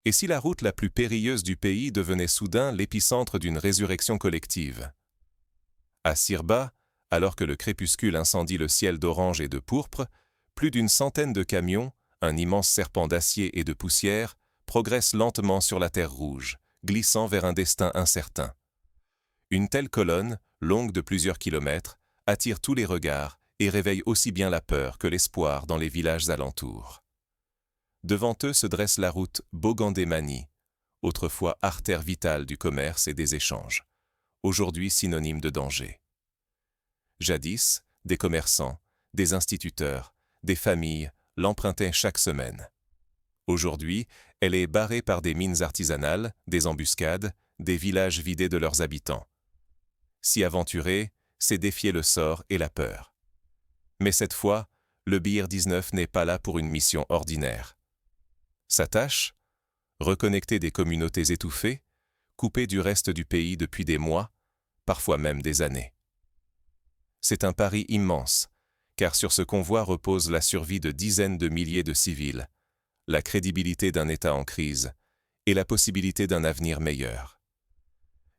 Et si la route la plus périlleuse du pays devenait soudain l'épicentre d'une résurrection collective? À Sirba, alors que le crépuscule incendie le ciel d'orange et de pourpre, plus d'une centaine de camions, un immense serpent d'acier et de poussière, progressent lentement sur la terre rouge, glissant vers un destin incertain. Une telle colonne, longue de plusieurs kilomètres, attire tous les regards et réveille aussi bien la peur que l'espoir dans les villages alentours. Devant eux se dresse la route Bogandé-Mani, autrefois artère vitale du commerce et des échanges, aujourd'hui synonyme de danger. Jadis, des commerçants, des instituteurs, des familles l'empruntaient chaque semaine. Aujourd'hui, elle est barrée par des mines artisanales, des embuscades, des villages vidés de leurs habitants. S'y aventurer, c'est défier le sort et la peur. Mais cette fois, le Bir 19 n'est pas là pour une mission ordinaire. Sa tâche? Reconnecter des communautés étouffées, coupées du reste du pays depuis des mois, parfois même des années. C'est un pari immense, car sur ce convoi repose la survie de dizaines de milliers de civils, la crédibilité d'un État en crise et la possibilité d'un avenir meilleur.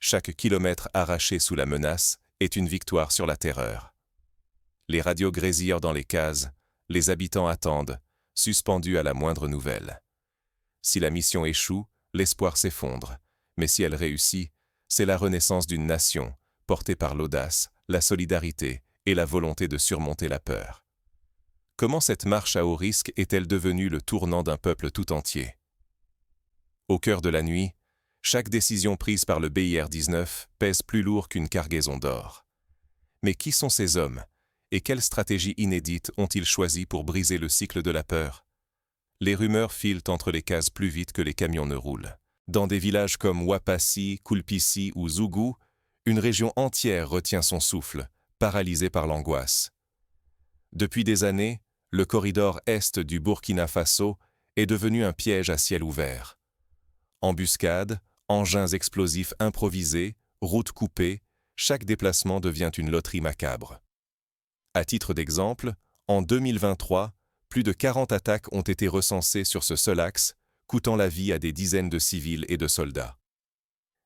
Chaque kilomètre arraché sous la menace est une victoire sur la terreur. Les radios grésillent dans les cases, les habitants attendent, suspendus à la moindre nouvelle. Si la mission échoue, l'espoir s'effondre, mais si elle réussit, c'est la renaissance d'une nation, portée par l'audace, la solidarité et la volonté de surmonter la peur. Comment cette marche à haut risque est-elle devenue le tournant d'un peuple tout entier? Au cœur de la nuit, chaque décision prise par le BIR 19 pèse plus lourd qu'une cargaison d'or. Mais qui sont ces hommes, et quelles stratégies inédites ont-ils choisi pour briser le cycle de la peur? Les rumeurs filent entre les cases plus vite que les camions ne roulent. Dans des villages comme Wapassi, Kulpisi ou Zougou, une région entière retient son souffle, paralysée par l'angoisse. Depuis des années, le corridor est du Burkina Faso est devenu un piège à ciel ouvert. Embuscades, engins explosifs improvisés, routes coupées, chaque déplacement devient une loterie macabre. À titre d'exemple, en 2023, plus de 40 attaques ont été recensées sur ce seul axe, coûtant la vie à des dizaines de civils et de soldats.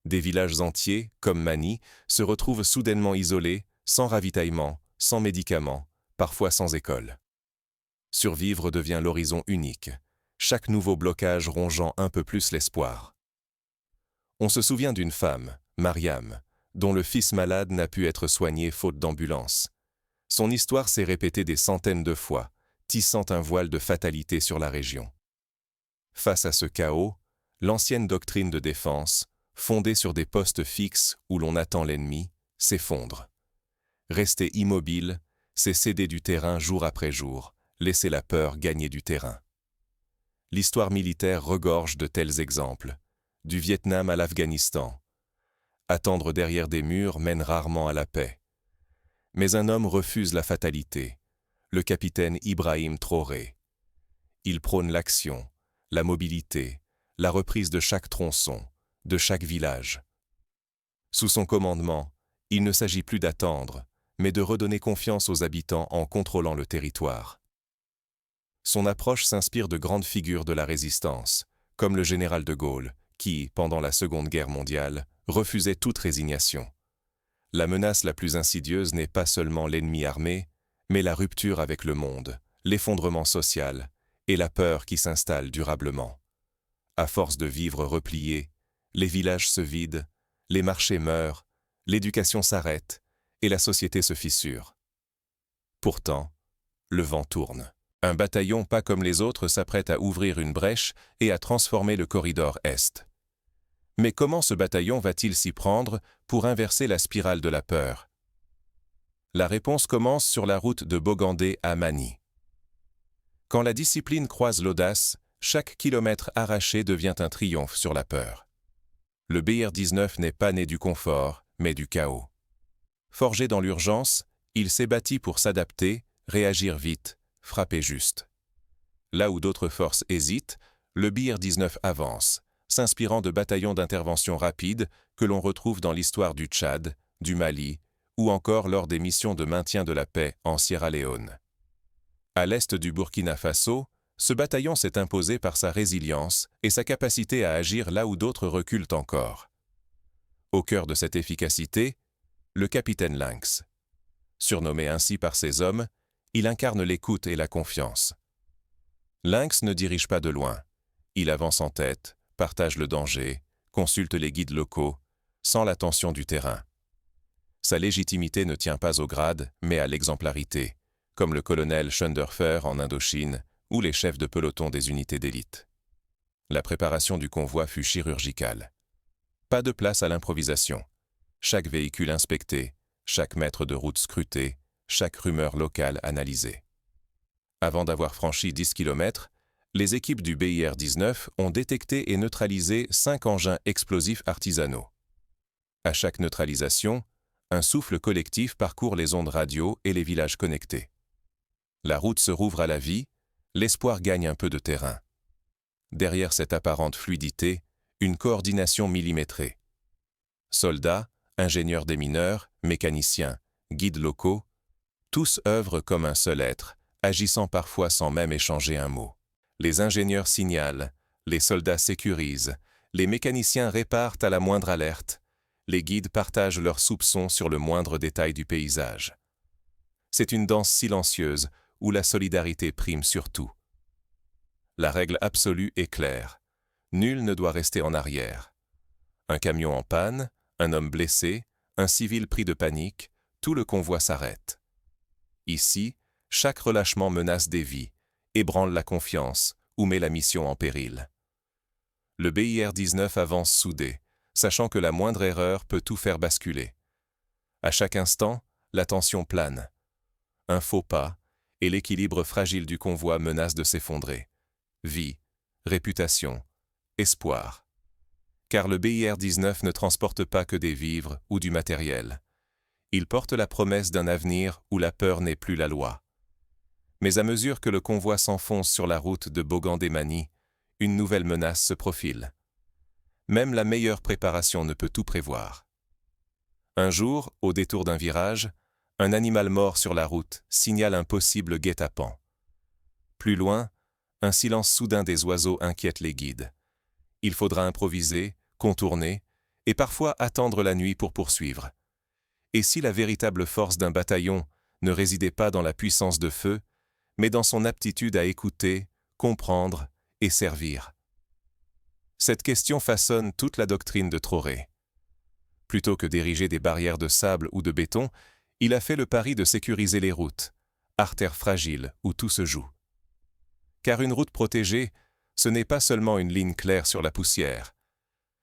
Des villages entiers, comme Mani, se retrouvent soudainement isolés, sans ravitaillement, sans médicaments, parfois sans école. Survivre devient l'horizon unique, chaque nouveau blocage rongeant un peu plus l'espoir. On se souvient d'une femme, Mariam, dont le fils malade n'a pu être soigné faute d'ambulance. Son histoire s'est répétée des centaines de fois, tissant un voile de fatalité sur la région. Face à ce chaos, l'ancienne doctrine de défense, fondée sur des postes fixes où l'on attend l'ennemi, s'effondre. Rester immobile, c'est céder du terrain jour après jour, laisser la peur gagner du terrain. L'histoire militaire regorge de tels exemples, du Vietnam à l'Afghanistan. Attendre derrière des murs mène rarement à la paix. Mais un homme refuse la fatalité, le capitaine Ibrahim Traoré. Il prône l'action, la mobilité, la reprise de chaque tronçon, de chaque village. Sous son commandement, il ne s'agit plus d'attendre, mais de redonner confiance aux habitants en contrôlant le territoire. Son approche s'inspire de grandes figures de la résistance, comme le général de Gaulle, qui, pendant la Seconde Guerre mondiale, refusait toute résignation. La menace la plus insidieuse n'est pas seulement l'ennemi armé, mais la rupture avec le monde, l'effondrement social et la peur qui s'installe durablement. À force de vivre repliés, les villages se vident, les marchés meurent, l'éducation s'arrête et la société se fissure. Pourtant, le vent tourne. Un bataillon pas comme les autres s'apprête à ouvrir une brèche et à transformer le corridor Est. Mais comment ce bataillon va-t-il s'y prendre pour inverser la spirale de la peur? La réponse commence sur la route de Bogandé à Mani. Quand la discipline croise l'audace, chaque kilomètre arraché devient un triomphe sur la peur. Le BIR 19 n'est pas né du confort, mais du chaos. Forgé dans l'urgence, il s'est bâti pour s'adapter, réagir vite, frapper juste. Là où d'autres forces hésitent, le BIR 19 avance, s'inspirant de bataillons d'intervention rapide que l'on retrouve dans l'histoire du Tchad, du Mali, ou encore lors des missions de maintien de la paix en Sierra Leone. À l'est du Burkina Faso, ce bataillon s'est imposé par sa résilience et sa capacité à agir là où d'autres reculent encore. Au cœur de cette efficacité, le capitaine Lynx. Surnommé ainsi par ses hommes, il incarne l'écoute et la confiance. Lynx ne dirige pas de loin. Il avance en tête, partage le danger, consulte les guides locaux, sans la tension du terrain. Sa légitimité ne tient pas au grade, mais à l'exemplarité, comme le colonel Schunderfer en Indochine ou les chefs de peloton des unités d'élite. La préparation du convoi fut chirurgicale. Pas de place à l'improvisation. Chaque véhicule inspecté, chaque mètre de route scruté, chaque rumeur locale analysée. Avant d'avoir franchi 10 km, les équipes du BIR-19 ont détecté et neutralisé 5 engins explosifs artisanaux. À chaque neutralisation, un souffle collectif parcourt les ondes radio et les villages connectés. La route se rouvre à la vie, l'espoir gagne un peu de terrain. Derrière cette apparente fluidité, une coordination millimétrée. Soldats, ingénieurs démineurs, mécaniciens, guides locaux, tous œuvrent comme un seul être, agissant parfois sans même échanger un mot. Les ingénieurs signalent, les soldats sécurisent, les mécaniciens réparent à la moindre alerte, les guides partagent leurs soupçons sur le moindre détail du paysage. C'est une danse silencieuse où la solidarité prime sur tout. La règle absolue est claire. Nul ne doit rester en arrière. Un camion en panne, un homme blessé, un civil pris de panique, tout le convoi s'arrête. Ici, chaque relâchement menace des vies, ébranle la confiance ou met la mission en péril. Le BIR-19 avance soudé, sachant que la moindre erreur peut tout faire basculer. À chaque instant, la tension plane. Un faux pas, et l'équilibre fragile du convoi menace de s'effondrer. Vie, réputation, espoir. Car le BIR-19 ne transporte pas que des vivres ou du matériel. Il porte la promesse d'un avenir où la peur n'est plus la loi. Mais à mesure que le convoi s'enfonce sur la route de Bogandé-Mani, une nouvelle menace se profile. Même la meilleure préparation ne peut tout prévoir. Un jour, au détour d'un virage, un animal mort sur la route signale un possible guet-apens. Plus loin, un silence soudain des oiseaux inquiète les guides. Il faudra improviser, contourner, et parfois attendre la nuit pour poursuivre. Et si la véritable force d'un bataillon ne résidait pas dans la puissance de feu, mais dans son aptitude à écouter, comprendre et servir? Cette question façonne toute la doctrine de Traoré. Plutôt que d'ériger des barrières de sable ou de béton, il a fait le pari de sécuriser les routes, artères fragiles où tout se joue. Car une route protégée, ce n'est pas seulement une ligne claire sur la poussière.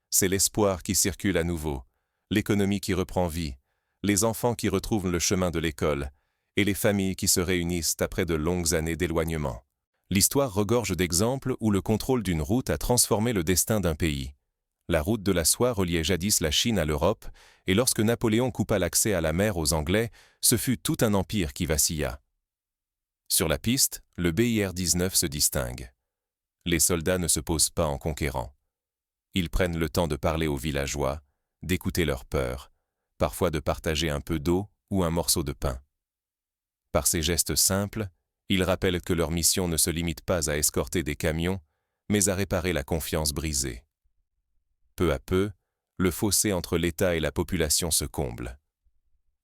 C'est l'espoir qui circule à nouveau, l'économie qui reprend vie, les enfants qui retrouvent le chemin de l'école, et les familles qui se réunissent après de longues années d'éloignement. L'histoire regorge d'exemples où le contrôle d'une route a transformé le destin d'un pays. La route de la soie reliait jadis la Chine à l'Europe, et lorsque Napoléon coupa l'accès à la mer aux Anglais, ce fut tout un empire qui vacilla. Sur la piste, le BIR-19 se distingue. Les soldats ne se posent pas en conquérants. Ils prennent le temps de parler aux villageois, d'écouter leurs peurs, parfois de partager un peu d'eau ou un morceau de pain. Par ces gestes simples, ils rappellent que leur mission ne se limite pas à escorter des camions, mais à réparer la confiance brisée. Peu à peu, le fossé entre l'État et la population se comble.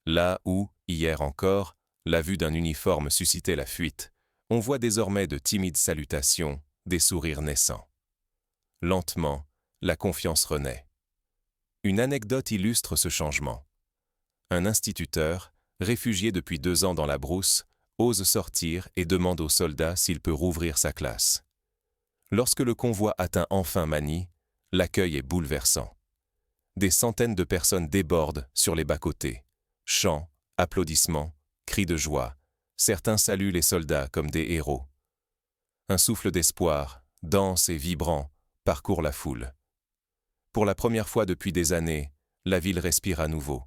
Là où, hier encore, la vue d'un uniforme suscitait la fuite, on voit désormais de timides salutations, des sourires naissants. Lentement, la confiance renaît. Une anecdote illustre ce changement. Un instituteur, réfugié depuis 2 ans dans la brousse, ose sortir et demande aux soldats s'il peut rouvrir sa classe. Lorsque le convoi atteint enfin Mani, l'accueil est bouleversant. Des centaines de personnes débordent sur les bas-côtés. Chants, applaudissements, cris de joie. Certains saluent les soldats comme des héros. Un souffle d'espoir, dense et vibrant, parcourt la foule. Pour la première fois depuis des années, la ville respire à nouveau.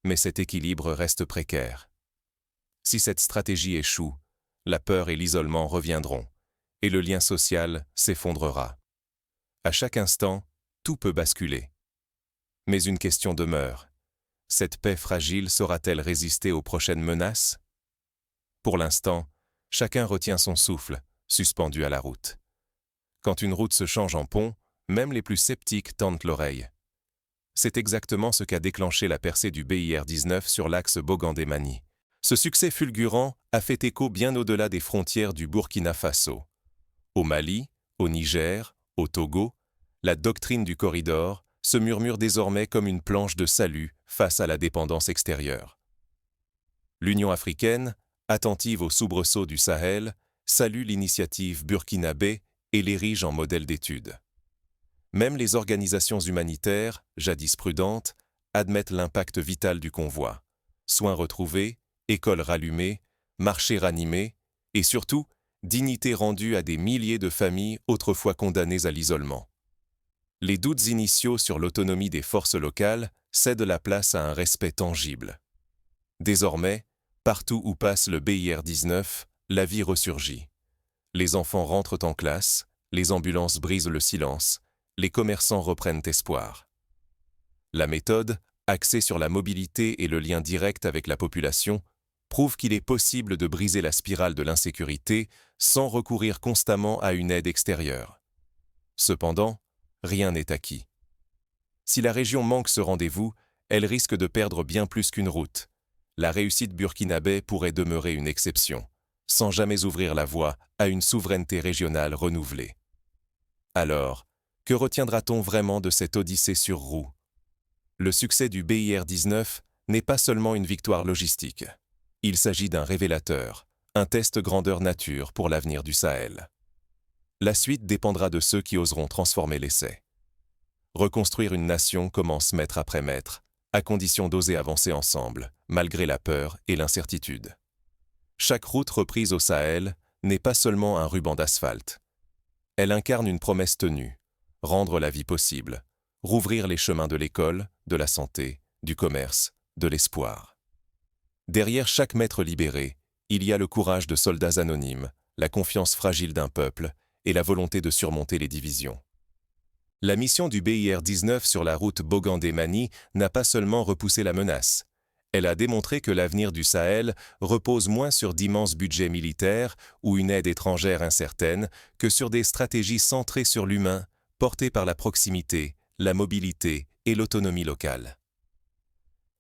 Mais cet équilibre reste précaire. Si cette stratégie échoue, la peur et l'isolement reviendront, et le lien social s'effondrera. À chaque instant, tout peut basculer. Mais une question demeure. Cette paix fragile saura-t-elle résister aux prochaines menaces? Pour l'instant, chacun retient son souffle, suspendus à la route. Quand une route se change en pont, même les plus sceptiques tendent l'oreille. C'est exactement ce qu'a déclenché la percée du BIR-19 sur l'axe Bogandé-Mani. Ce succès fulgurant a fait écho bien au-delà des frontières du Burkina Faso. Au Mali, au Niger, au Togo, la doctrine du corridor se murmure désormais comme une planche de salut face à la dépendance extérieure. L'Union africaine, attentive aux soubresauts du Sahel, salue l'initiative burkinabé et l'érige en modèle d'étude. Même les organisations humanitaires, jadis prudentes, admettent l'impact vital du convoi. Soins retrouvés, écoles rallumées, marchés ranimés, et surtout, dignité rendue à des milliers de familles autrefois condamnées à l'isolement. Les doutes initiaux sur l'autonomie des forces locales cèdent la place à un respect tangible. Désormais, partout où passe le BIR-19, la vie ressurgit. Les enfants rentrent en classe, les ambulances brisent le silence, les commerçants reprennent espoir. La méthode, axée sur la mobilité et le lien direct avec la population, prouve qu'il est possible de briser la spirale de l'insécurité sans recourir constamment à une aide extérieure. Cependant, rien n'est acquis. Si la région manque ce rendez-vous, elle risque de perdre bien plus qu'une route. La réussite burkinabé pourrait demeurer une exception, sans jamais ouvrir la voie à une souveraineté régionale renouvelée. Alors, que retiendra-t-on vraiment de cette odyssée sur roue? Le succès du BIR-19 n'est pas seulement une victoire logistique. Il s'agit d'un révélateur, un test grandeur nature pour l'avenir du Sahel. La suite dépendra de ceux qui oseront transformer l'essai. Reconstruire une nation commence mètre après mètre, à condition d'oser avancer ensemble, malgré la peur et l'incertitude. Chaque route reprise au Sahel n'est pas seulement un ruban d'asphalte. Elle incarne une promesse tenue, rendre la vie possible, rouvrir les chemins de l'école, de la santé, du commerce, de l'espoir. Derrière chaque mètre libéré, il y a le courage de soldats anonymes, la confiance fragile d'un peuple et la volonté de surmonter les divisions. La mission du BIR-19 sur la route Bogandé-Mani n'a pas seulement repoussé la menace. Elle a démontré que l'avenir du Sahel repose moins sur d'immenses budgets militaires ou une aide étrangère incertaine que sur des stratégies centrées sur l'humain, portées par la proximité, la mobilité et l'autonomie locale.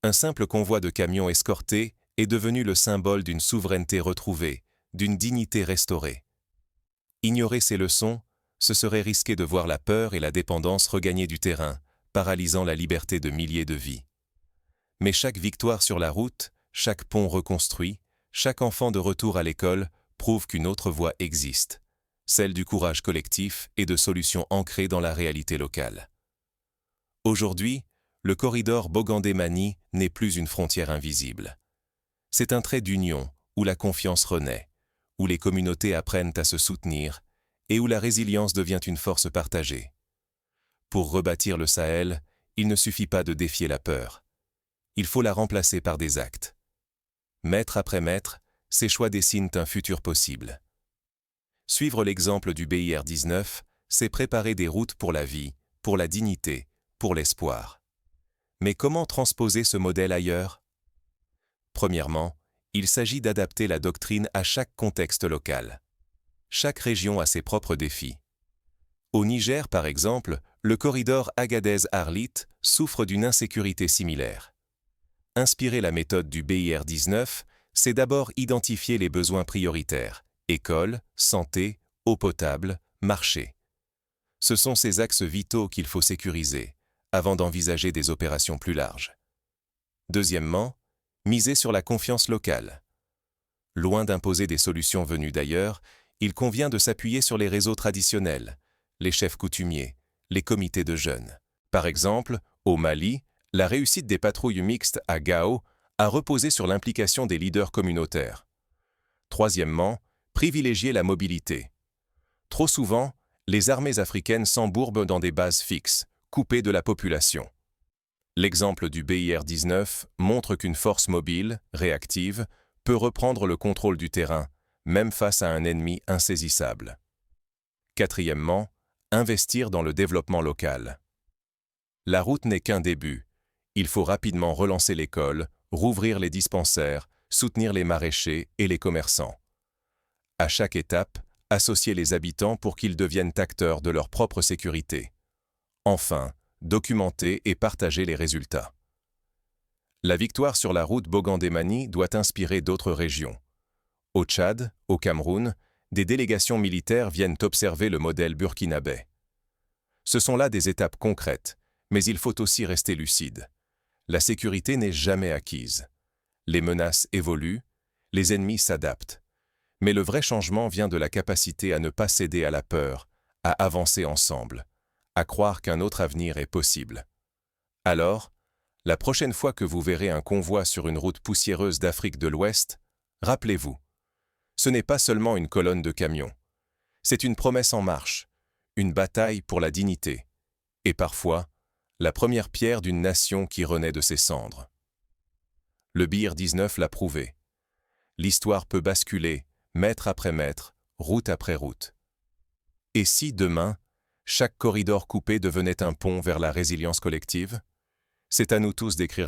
Un simple convoi de camions escortés est devenu le symbole d'une souveraineté retrouvée, d'une dignité restaurée. Ignorer ces leçons, ce serait risquer de voir la peur et la dépendance regagner du terrain, paralysant la liberté de milliers de vies. Mais chaque victoire sur la route, chaque pont reconstruit, chaque enfant de retour à l'école prouve qu'une autre voie existe, celle du courage collectif et de solutions ancrées dans la réalité locale. Aujourd'hui, le corridor Bogandé-Mani n'est plus une frontière invisible. C'est un trait d'union où la confiance renaît, où les communautés apprennent à se soutenir et où la résilience devient une force partagée. Pour rebâtir le Sahel, il ne suffit pas de défier la peur. Il faut la remplacer par des actes. Mètre après mètre, ces choix dessinent un futur possible. Suivre l'exemple du BIR-19, c'est préparer des routes pour la vie, pour la dignité, pour l'espoir. Mais comment transposer ce modèle ailleurs? Premièrement, il s'agit d'adapter la doctrine à chaque contexte local. Chaque région a ses propres défis. Au Niger, par exemple, le corridor Agadez-Arlit souffre d'une insécurité similaire. Inspirer la méthode du BIR-19, c'est d'abord identifier les besoins prioritaires, école, santé, eau potable, marché. Ce sont ces axes vitaux qu'il faut sécuriser, avant d'envisager des opérations plus larges. Deuxièmement, miser sur la confiance locale. Loin d'imposer des solutions venues d'ailleurs, il convient de s'appuyer sur les réseaux traditionnels, les chefs coutumiers, les comités de jeunes. Par exemple, au Mali, la réussite des patrouilles mixtes à Gao a reposé sur l'implication des leaders communautaires. Troisièmement, privilégier la mobilité. Trop souvent, les armées africaines s'embourbent dans des bases fixes, coupées de la population. L'exemple du BIR-19 montre qu'une force mobile, réactive, peut reprendre le contrôle du terrain, même face à un ennemi insaisissable. Quatrièmement, investir dans le développement local. La route n'est qu'un début. Il faut rapidement relancer l'école, rouvrir les dispensaires, soutenir les maraîchers et les commerçants. À chaque étape, associer les habitants pour qu'ils deviennent acteurs de leur propre sécurité. Enfin, documenter et partager les résultats. La victoire sur la route Bogandé-Mani doit inspirer d'autres régions. Au Tchad, au Cameroun, des délégations militaires viennent observer le modèle burkinabé. Ce sont là des étapes concrètes, mais il faut aussi rester lucide. La sécurité n'est jamais acquise. Les menaces évoluent, les ennemis s'adaptent. Mais le vrai changement vient de la capacité à ne pas céder à la peur, à avancer ensemble, à croire qu'un autre avenir est possible. Alors, la prochaine fois que vous verrez un convoi sur une route poussiéreuse d'Afrique de l'Ouest, rappelez-vous, ce n'est pas seulement une colonne de camions. C'est une promesse en marche, une bataille pour la dignité, et parfois, la première pierre d'une nation qui renaît de ses cendres. Le Bir 19 l'a prouvé. L'histoire peut basculer, mètre après mètre, route après route. Et si, demain, chaque corridor coupé devenait un pont vers la résilience collective? C'est à nous tous d'écrire